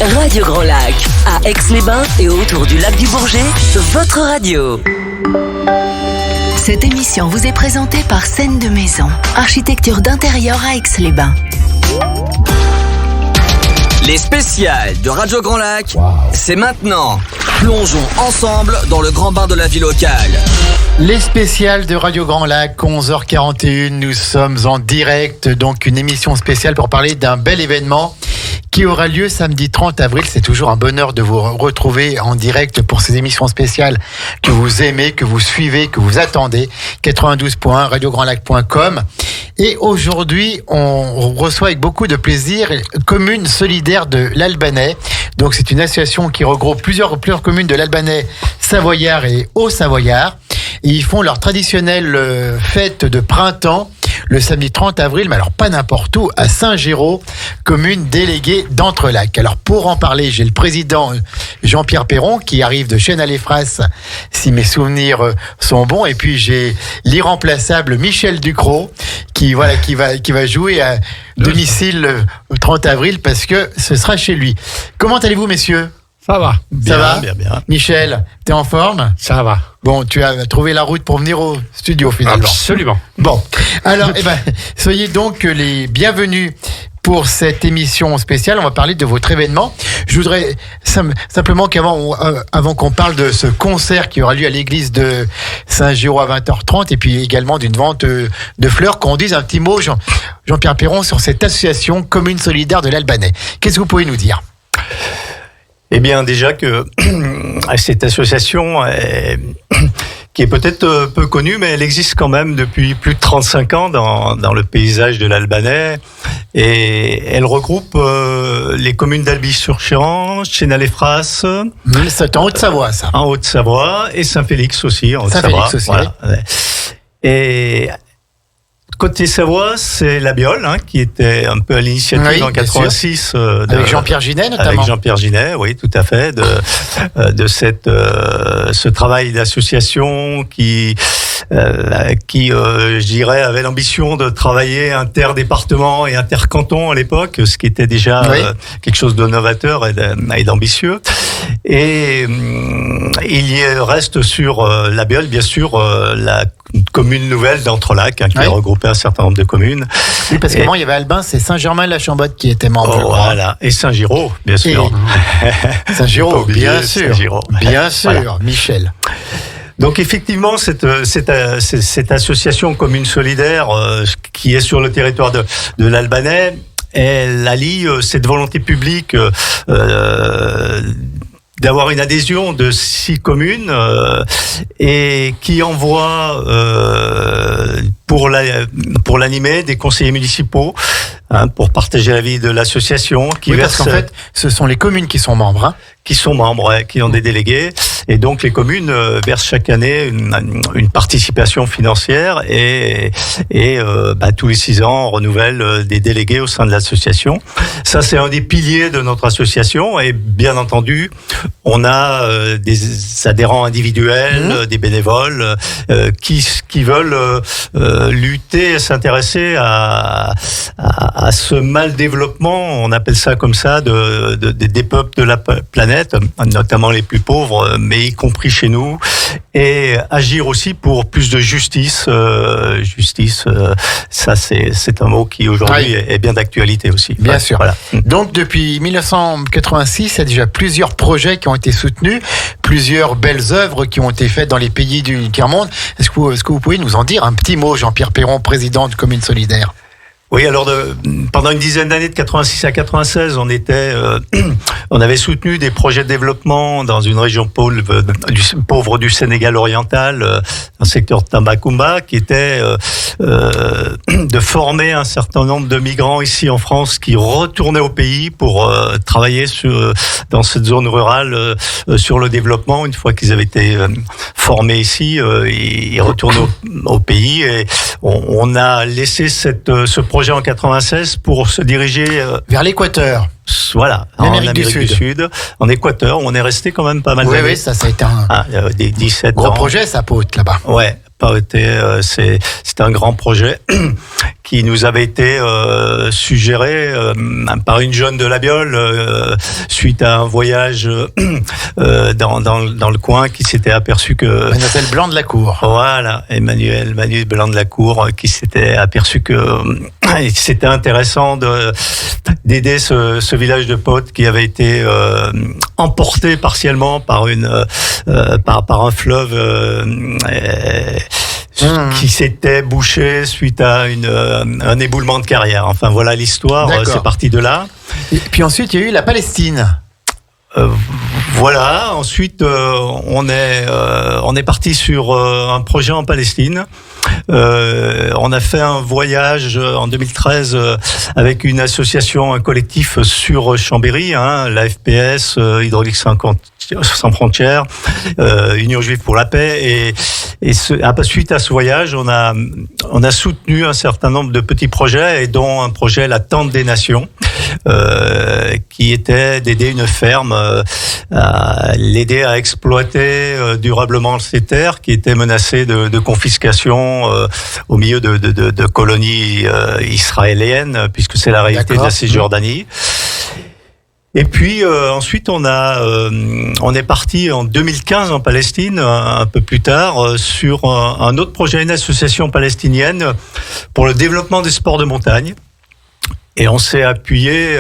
Radio Grand Lac, à Aix-les-Bains et autour du lac du Bourget, votre radio. Cette émission vous est présentée par Scène de Maison, architecture d'intérieur à Aix-les-Bains. Les spéciales de Radio Grand Lac, c'est maintenant. Plongeons ensemble dans le grand bain de la vie locale. Les spéciales de Radio Grand Lac, 11h41, nous sommes en direct, donc une émission spéciale pour parler d'un bel événement qui aura lieu samedi 30 avril. C'est toujours un bonheur de vous retrouver en direct pour ces émissions spéciales que vous aimez, que vous suivez, que vous attendez. 92.1, radiograndlac.com. Et aujourd'hui, on reçoit avec beaucoup de plaisir Commune Solidaire de l'Albanais. Donc c'est une association qui regroupe plusieurs communes de l'Albanais savoyard et haut-savoyard. Et ils font leur traditionnelle fête de printemps le samedi 30 avril, mais alors pas n'importe où, à Saint-Géraud, commune déléguée d'Entrelacs. Alors pour en parler, j'ai le président Jean-Pierre Perron qui arrive de Chêne-à-l'Effras, si mes souvenirs sont bons, et puis j'ai l'irremplaçable Michel Ducrot qui va jouer à domicile le 30 avril parce que ce sera chez lui. Comment allez-vous, messieurs ? Ça va. Ça va ? Bien. Michel, t'es en forme ? Ça va. Bon, tu as trouvé la route pour venir au studio finalement. Absolument. Bon, alors, soyez donc les bienvenus pour cette émission spéciale. On va parler de votre événement. Je voudrais simplement avant qu'on parle de ce concert qui aura lieu à l'église de Saint-Géraud à 20h30 et puis également d'une vente de fleurs, qu'on dise un petit mot, Jean-Pierre Perron, sur cette association Commune Solidaire de l'Albanais. Qu'est-ce que vous pouvez nous dire ? Eh bien, déjà que cette association, qui est peut-être peu connue, mais elle existe quand même depuis plus de 35 ans dans le paysage de l'Albanais. Et elle regroupe les communes d'Albi-sur-Chéran, Chêne-à-l'Effras. C'est en Haute-Savoie, ça. En Haute-Savoie, et Saint-Félix aussi, en Haute-Savoie. Saint-Félix aussi, voilà. Oui. Et côté Savoie, c'est la Biole, qui était un peu à l'initiative en 86. Avec Jean-Pierre Ginet, notamment. Avec Jean-Pierre Ginet, oui, tout à fait, de ce travail d'association qui je dirais, avait l'ambition de travailler interdépartement et intercanton à l'époque, ce qui était déjà quelque chose de novateur et d'ambitieux. Et il y reste sur la Biole, bien sûr, la commune nouvelle d'Entrelacs, qui a regroupé un certain nombre de communes. Oui, parce qu'avant, il y avait Albin, c'est Saint-Germain-la-Chambotte qui était membre. Voilà, et Saint-Géraud, bien sûr. Saint-Géraud, bien sûr. Saint-Géraud. Bien sûr, voilà. Michel. Donc effectivement, cette association Commune Solidaire qui est sur le territoire de l'Albanais, elle allie cette volonté publique d'avoir une adhésion de 6 communes et qui envoie pour l'animer des conseillers municipaux pour partager la vie de l'association. Parce qu'en fait, ce sont les communes qui sont membres. Qui sont membres, qui ont des délégués. Et donc les communes versent chaque année une participation financière et tous les 6 ans on renouvelle des délégués au sein de l'association. Ça, c'est un des piliers de notre association, et bien entendu on a des adhérents individuels, des bénévoles qui veulent lutter et s'intéresser à ce mal développement, on appelle ça comme ça, des peuples de la planète, notamment les plus pauvres, mais y compris chez nous, et agir aussi pour plus de justice. Ça c'est un mot qui aujourd'hui est bien d'actualité aussi. Bien sûr. Voilà. Donc depuis 1986, il y a déjà plusieurs projets qui ont été soutenus, plusieurs belles œuvres qui ont été faites dans les pays du tiers-monde. Est-ce que vous pouvez nous en dire un petit mot, Jean-Pierre Perron, président de Commune Solidaire ? Oui, alors pendant une dizaine d'années, de 86 à 96, on avait soutenu des projets de développement dans une région pauvre du Sénégal oriental, un secteur de Tambacounda, qui était de former un certain nombre de migrants ici en France qui retournaient au pays pour travailler dans cette zone rurale sur le développement. Une fois qu'ils avaient été formés ici, ils retournaient au pays, et on a laissé ce projet en 96 pour se diriger vers l'Équateur. Voilà, en Amérique du Sud, en Équateur, où on est resté quand même pas mal d'années. Oui, ça a été des 17 gros ans. projet, ça, Pau-Haute, là-bas. Ouais. C'est un grand projet qui nous avait été suggéré par une jeune de La Biole suite à un voyage dans le coin, qui s'était aperçu que Mademoiselle Blanc de la Cour. Voilà, Emmanuel Blanc de la Cour, qui s'était aperçu que c'était intéressant d'aider ce village de Pau-Haute qui avait été emporté partiellement par un fleuve qui s'était bouché suite à un éboulement de carrière. Enfin voilà l'histoire, c'est parti de là. Et puis ensuite, il y a eu la Palestine. Voilà. Ensuite, on est parti sur un projet en Palestine. On a fait un voyage en 2013 avec une association, un collectif sur Chambéry, la FPS, Hydraulique sans frontières, Union juive pour la paix, et suite à ce voyage, on a soutenu un certain nombre de petits projets, et dont un projet, la Tente des Nations, qui était d'aider une ferme, à l'aider à exploiter durablement ces terres qui étaient menacées de confiscation au milieu de colonies israéliennes, puisque c'est la réalité de la Cisjordanie. Et puis ensuite on est parti en 2015 en Palestine, un peu plus tard, sur un autre projet, une association palestinienne pour le développement des sports de montagne. Et on s'est appuyé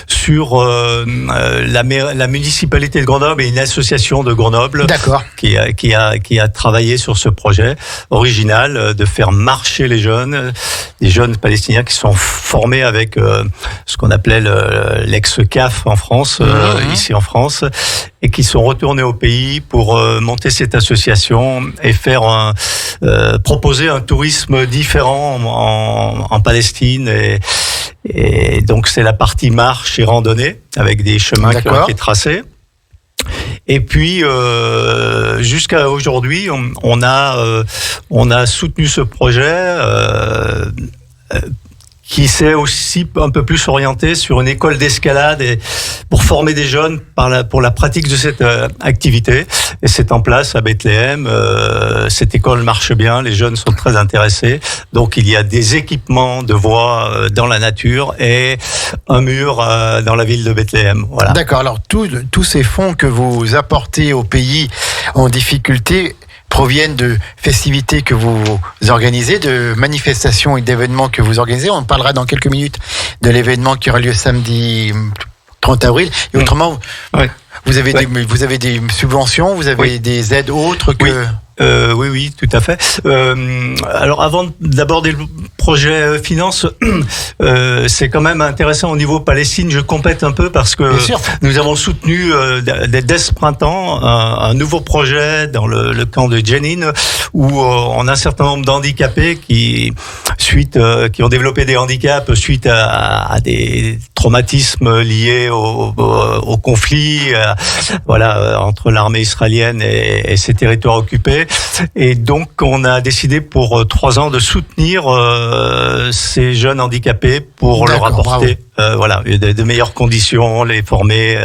sur la municipalité de Grenoble et une association de Grenoble qui a travaillé sur ce projet original de faire marcher les jeunes palestiniens qui sont formés avec ce qu'on appelait l'ex-CAF en France, ici en France, et qui sont retournés au pays pour monter cette association et faire proposer un tourisme différent en Palestine. Et donc c'est la partie marche et randonnée avec des chemins qui ont été tracés. Et puis jusqu'à aujourd'hui, on a soutenu ce projet qui s'est aussi un peu plus orienté sur une école d'escalade et pour former des jeunes pour la pratique de cette activité. Et c'est en place à Bethléem. Cette école marche bien, les jeunes sont très intéressés. Donc il y a des équipements de voies dans la nature et un mur dans la ville de Bethléem. Voilà. D'accord. Alors tous ces fonds que vous apportez aux pays en difficulté proviennent de festivités que vous organisez, de manifestations et d'événements que vous organisez. On parlera dans quelques minutes de l'événement qui aura lieu samedi 30 avril. Et autrement, vous avez des subventions, vous avez des aides autres que... Oui, tout à fait. Alors, avant d'aborder le projet finance, c'est quand même intéressant au niveau Palestine. Je complète un peu parce que nous avons soutenu dès ce printemps un nouveau projet dans le camp de Jenin, où on a un certain nombre d'handicapés qui ont développé des handicaps suite à des traumatismes liés au conflit, entre l'armée israélienne et ses territoires occupés. Et donc, on a décidé pour 3 ans de soutenir ces jeunes handicapés pour leur apporter de meilleures conditions, les former.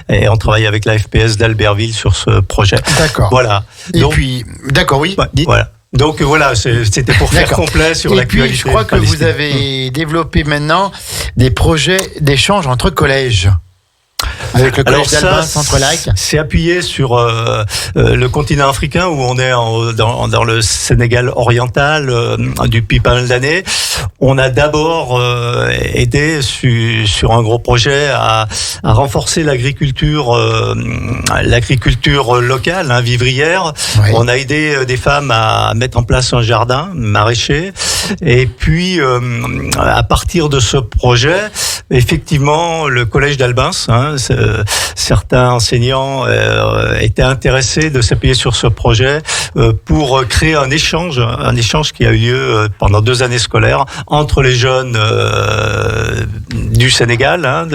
Et on travaille avec la FPS d'Albertville sur ce projet. D'accord. Voilà. Donc, dites. Voilà. Donc voilà, c'était pour faire complet sur l'actualité. Et puis, je crois que vous avez développé maintenant des projets d'échange entre collèges. Avec le collège d'Albin, Centre-Lac. C'est appuyé sur le continent africain, où on est dans le Sénégal oriental depuis pas mal d'années. On a d'abord aidé sur un gros projet à renforcer l'agriculture locale, vivrière. Oui. On a aidé des femmes à mettre en place un jardin maraîcher. Et puis, à partir de ce projet, effectivement, le collège d'Albin, certains enseignants étaient intéressés de s'appuyer sur ce projet pour créer un échange qui a eu lieu pendant 2 années scolaires entre les jeunes du Sénégal,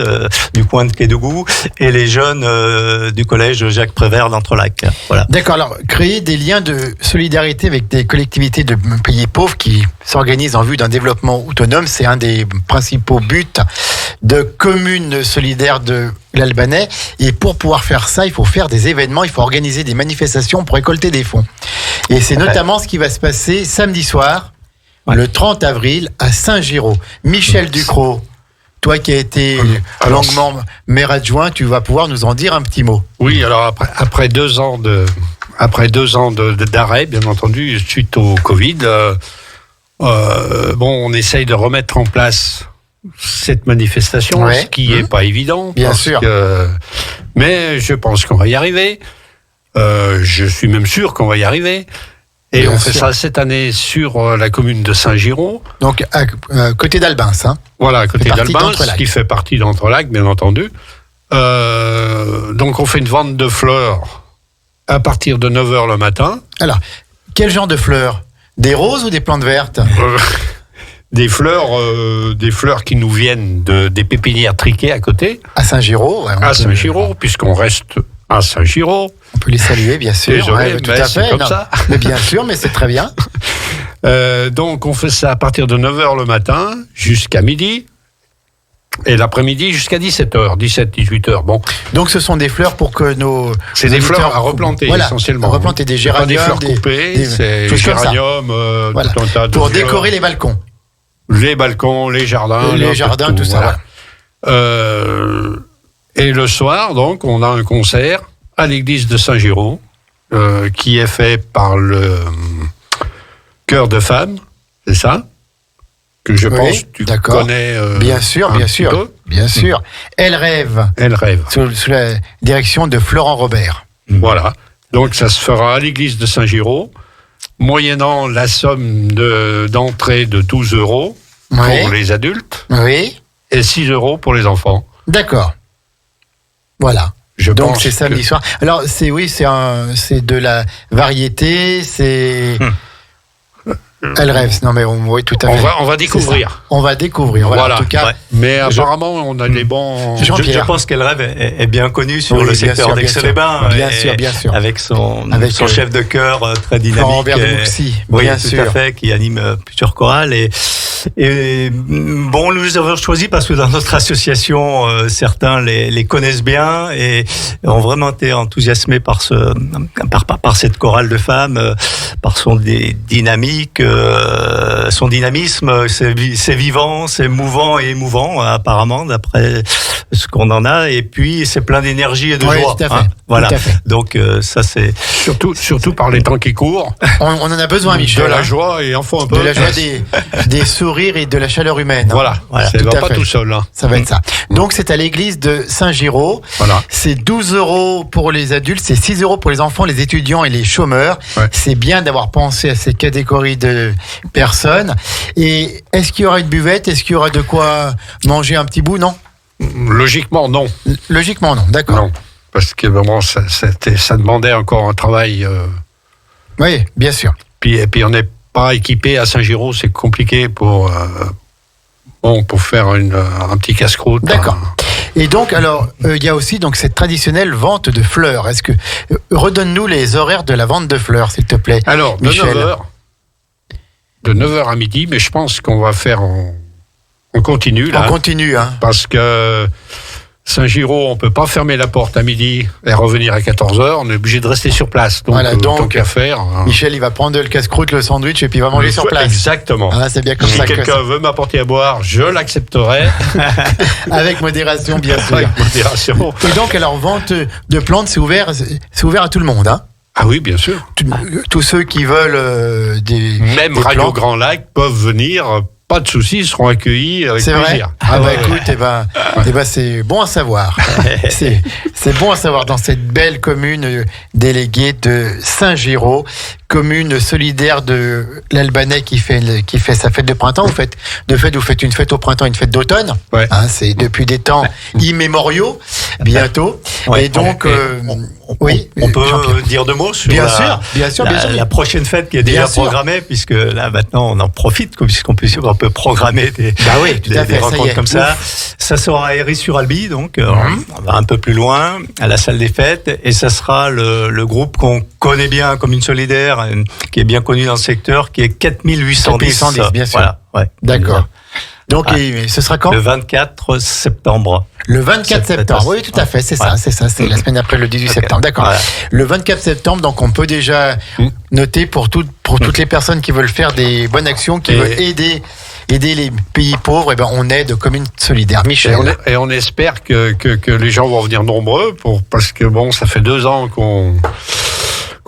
du coin de Kédougou, et les jeunes du collège Jacques Prévert d'Entrelacs. Voilà. D'accord, alors créer des liens de solidarité avec des collectivités de pays pauvres qui s'organisent en vue d'un développement autonome, c'est un des principaux buts de communes solidaires de l'Albanais. Et pour pouvoir faire ça, il faut faire des événements, il faut organiser des manifestations pour récolter des fonds. Et c'est notamment ce qui va se passer samedi soir, le 30 avril, à Saint-Giraud. Michel Ducrot, toi qui as été longuement maire adjoint, tu vas pouvoir nous en dire un petit mot. Oui, alors après 2 ans d'arrêt, bien entendu, suite au Covid, on essaye de remettre en place cette manifestation, ce qui est pas évident. Bien sûr. Mais je pense qu'on va y arriver. Je suis même sûr qu'on va y arriver. Et bien on fait ça cette année sur la commune de Saint-Giraud. Donc, à côté d'Albins, hein. Voilà, à côté d'Albins, qui fait partie d'Entrelacs, bien entendu. Donc, on fait une vente de fleurs à partir de 9h le matin. Alors, quel genre de fleurs ? Des roses ou des plantes vertes ? Des fleurs qui nous viennent des pépinières Triquet à côté. À Saint-Giraud. À Saint-Giraud, puisqu'on reste à Saint-Giraud. On peut les saluer, bien sûr. Désolé, tout à fait. Comme ça. Mais bien sûr, mais c'est très bien. Donc, on fait ça à partir de 9h le matin jusqu'à midi. Et l'après-midi jusqu'à 17h, 18h. Bon. Donc, ce sont des fleurs pour que nos... C'est des fleurs à replanter, essentiellement. À replanter des géraniums. Des fleurs coupées, c'est des géraniums, voilà. tout un tas de pour fleurs. Décorer les balcons. Les balcons, les jardins. Tout ça. Voilà. Et le soir, donc, on a un concert à l'église de Saint-Giraud, qui est fait par le chœur de femmes, c'est ça ? Que je pense que tu connais. Bien sûr. Bien sûr. Elle rêve. Sous la direction de Florent Robert. Voilà. Donc, ça se fera à l'église de Saint-Giraud, moyennant la somme d'entrée de 12 € pour les adultes. Oui. Et 6 € pour les enfants. D'accord. Voilà. Donc c'est samedi soir. Alors c'est de la variété, c'est Elle rêve. Non mais oui, tout à fait. On va découvrir. On va découvrir. Voilà. En tout cas. Mais apparemment, on a les bons. Je pense qu'Elle rêve est bien connue sur le secteur d'Aix-les-Bains. Bien sûr. Avec son chef de chœur très dynamique. Robert de Mouxy. Oui, tout à fait, qui anime plusieurs chorales. Et bon, nous les avons choisis parce que dans notre association, certains les connaissent bien et ont vraiment été enthousiasmés par cette chorale de femmes, par son dynamique, son dynamisme. C'est vivant, c'est mouvant et émouvant, apparemment, d'après ce qu'on en a. Et puis, c'est plein d'énergie et de joie. Tout à fait. Voilà. Tout à fait. Donc, ça, c'est... Surtout par les temps qui courent. On en a besoin, Michel. De la joie et enfin un peu... De la joie, des sourires et de la chaleur humaine. Voilà. Ça ne va pas tout seul. Ça va être ça. Donc, c'est à l'église de Saint-Giraud. Voilà. C'est 12 € pour les adultes, c'est 6 € pour les enfants, les étudiants et les chômeurs. Ouais. C'est bien d'avoir pensé à ces catégories de personnes. Et est-ce qu'il y aura une buvette ? Est-ce qu'il y aura de quoi manger un petit bout ? Non ? Logiquement, non. Logiquement, non. D'accord. Non. Parce que vraiment, ça demandait encore un travail. Oui, bien sûr. Et puis on n'est pas équipé à Saint-Giraud, c'est compliqué pour faire un petit casse-croûte. D'accord. Et donc, alors, il y a aussi donc cette traditionnelle vente de fleurs. Est-ce que redonne-nous les horaires de la vente de fleurs, s'il te plaît. Alors, Michel. De 9h à midi, mais je pense qu'on va faire on continue là. On continue, hein. Parce que Saint-Giraud, on peut pas fermer la porte à midi et revenir à 14h. On est obligé de rester sur place. Donc, voilà, tant qu'à faire. Michel, il va prendre le casse-croûte, le sandwich et puis il va manger sur place. Exactement. Ah, c'est bien comme si ça. Si quelqu'un veut m'apporter à boire, je l'accepterai. Avec modération, bien sûr. Avec modération. Et donc, alors, vente de plantes, c'est ouvert à tout le monde, hein. Ah oui, bien sûr. Tous ceux qui veulent Même des Radio plantes. Grand Lac peuvent venir. Pas de soucis, ils seront accueillis avec plaisir. C'est vrai. Ah bah écoute, c'est bon à savoir. c'est bon à savoir dans cette belle commune déléguée de Saint-Giraud, commune solidaire de l'Albanais qui fait sa fête de printemps. Vous faites une fête au printemps, une fête d'automne. Ouais. Hein, c'est depuis des temps immémoriaux. bientôt. Ouais, Et donc, oui, on peut Jean-Pierre. dire 2 mots sur Bien sûr. la prochaine fête qui est Bien déjà sûr. programmée, puisque là maintenant on en profite, puisqu'on peut programmer des Tout à fait, ça y rencontres est. comme ça. Ça sera à Héry-sur-Albi, donc on va un peu plus loin, à la salle des fêtes, et ça sera le groupe qu'on connaît bien, Commune Solidaire, qui est bien connu dans le secteur, qui est 4810. 4810, bien sûr. Voilà, ouais. D'accord. Donc, ce sera quand? Le 24 septembre. Le 24 septembre, oui, tout à fait, c'est ça, c'est la semaine après le 18 septembre, d'accord. Voilà. Le 24 septembre, donc on peut déjà noter pour toutes les personnes qui veulent faire des bonnes actions, qui veulent aider les pays pauvres, et ben on aide Commune Solidaire. Michel. Et on espère que les gens vont venir nombreux, parce que bon, ça fait 2 ans qu'on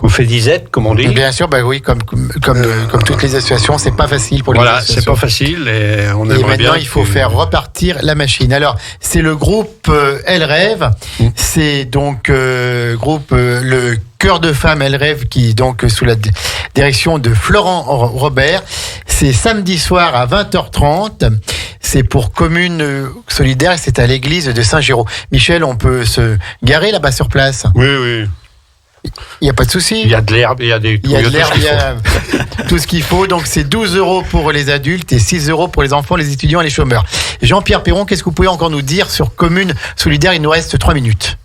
fait disette, comme on dit. Bien sûr, bah oui, comme toutes les associations, c'est pas facile pour les Voilà, associations. c'est pas facile et on Et aimerait maintenant, bien. il faut faire repartir la machine. Alors, c'est le groupe Elle Rêve. C'est donc groupe le Cœur de Femmes Elle Rêve qui donc sous la direction de Florent Robert. C'est samedi soir à 20h30. C'est pour Commune Solidaire et c'est à l'église de Saint-Géraud. Michel, on peut se garer là-bas sur place. Oui. Il n'y a pas de souci. Il y a de l'herbe, il y a des Il y a de l'herbe, tout ce il y qu'il a tout ce qu'il faut. Donc, c'est 12 € pour les adultes et 6 € pour les enfants, les étudiants et les chômeurs. Jean-Pierre Perron, qu'est-ce que vous pouvez encore nous dire sur Commune Solidaire? Il nous reste 3 minutes.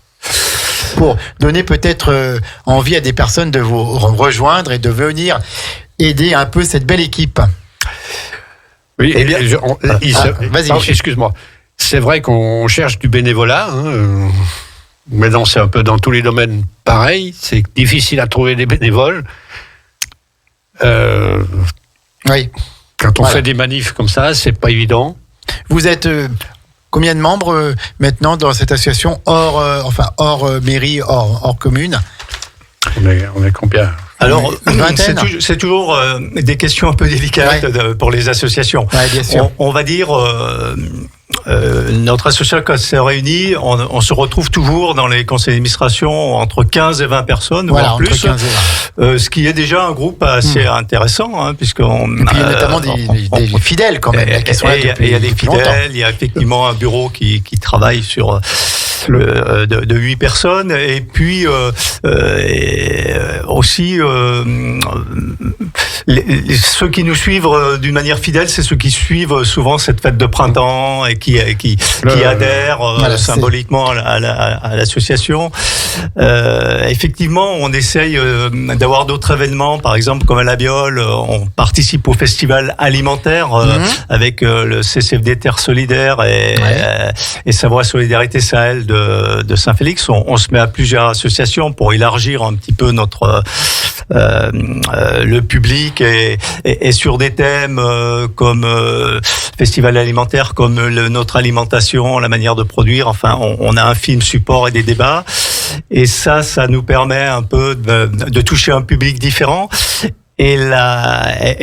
Pour donner peut-être envie à des personnes de vous rejoindre et de venir aider un peu cette belle équipe. Oui, Eh bien, vas-y, pardon, Michel. excuse-moi. C'est vrai qu'on cherche du bénévolat. Maintenant, c'est un peu dans tous les domaines pareil. C'est difficile à trouver des bénévoles. Oui. Quand on Voilà. fait des manifs comme ça, c'est pas évident. Vous êtes combien de membres maintenant dans cette association hors mairie, hors commune? On est combien? Alors, Une vingtaine. c'est toujours des questions un peu délicates pour les associations. Ouais, bien sûr. On va dire, notre association, quand se réunit, on se retrouve toujours dans les conseils d'administration entre 15 et 20 personnes, Voilà, voire entre plus. 15 et 20. Ce qui est déjà un groupe assez intéressant, puisqu'on... Et puis il y a notamment des fidèles quand même, là, qui sont là Il y a des depuis longtemps. fidèles, il y a effectivement un bureau qui travaille sur de 8 personnes, et puis aussi ceux qui nous suivent d'une manière fidèle, c'est ceux qui suivent souvent cette fête de printemps et qui adhèrent Voilà, symboliquement à l'association. Effectivement, on essaye d'avoir d'autres événements, par exemple comme à La Biole, on participe au festival alimentaire avec le CCFD Terre Solidaire et Savoie Solidarité Sahel de Saint-Félix. On se met à plusieurs associations pour élargir un petit peu notre le public et sur des thèmes comme festival alimentaire, comme notre alimentation, la manière de produire. Enfin, on a un film support et des débats. Et ça nous permet un peu de toucher un public différent. Et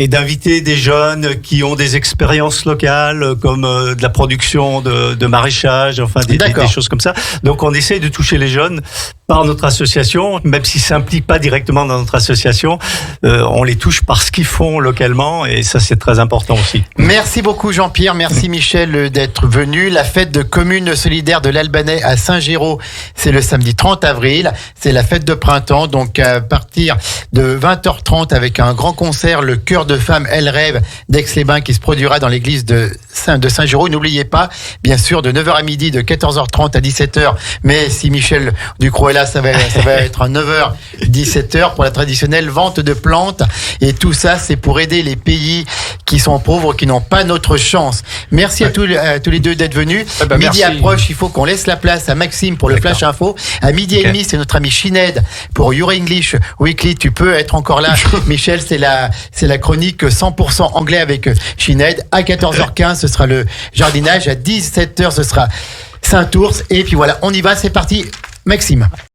d'inviter des jeunes qui ont des expériences locales, comme de la production de maraîchage, enfin des choses comme ça. Donc on essaye de toucher les jeunes par notre association, même s'ils s'impliquent pas directement dans notre association, on les touche par ce qu'ils font localement, et ça c'est très important aussi. Merci beaucoup Jean-Pierre, merci Michel d'être venu. La fête de Commune Solidaire de l'Albanais à Saint-Géraud, c'est le samedi 30 avril, c'est la fête de printemps, donc à partir de 20h30 avec un grand concert, le Cœur de Femmes Elle Rêve d'Aix-les-Bains qui se produira dans l'église de Saint-Géraud. N'oubliez pas, bien sûr, de 9h à midi, de 14h30 à 17h, mais si Michel Ducrot est là, ça va être à 9h, 17h pour la traditionnelle vente de plantes. Et tout ça, c'est pour aider les pays qui sont pauvres, qui n'ont pas notre chance. Merci à tous les deux d'être venus. Midi merci. approche, il faut qu'on laisse la place à Maxime pour le Flash Info. À midi et demi, c'est notre ami Shined pour Your English Weekly. Tu peux être encore là. Michel, c'est la chronique 100% anglais avec Shined. À 14h15, ce sera le jardinage. À 17h, ce sera Saint-Ours. Et puis voilà, on y va, c'est parti. Maxime.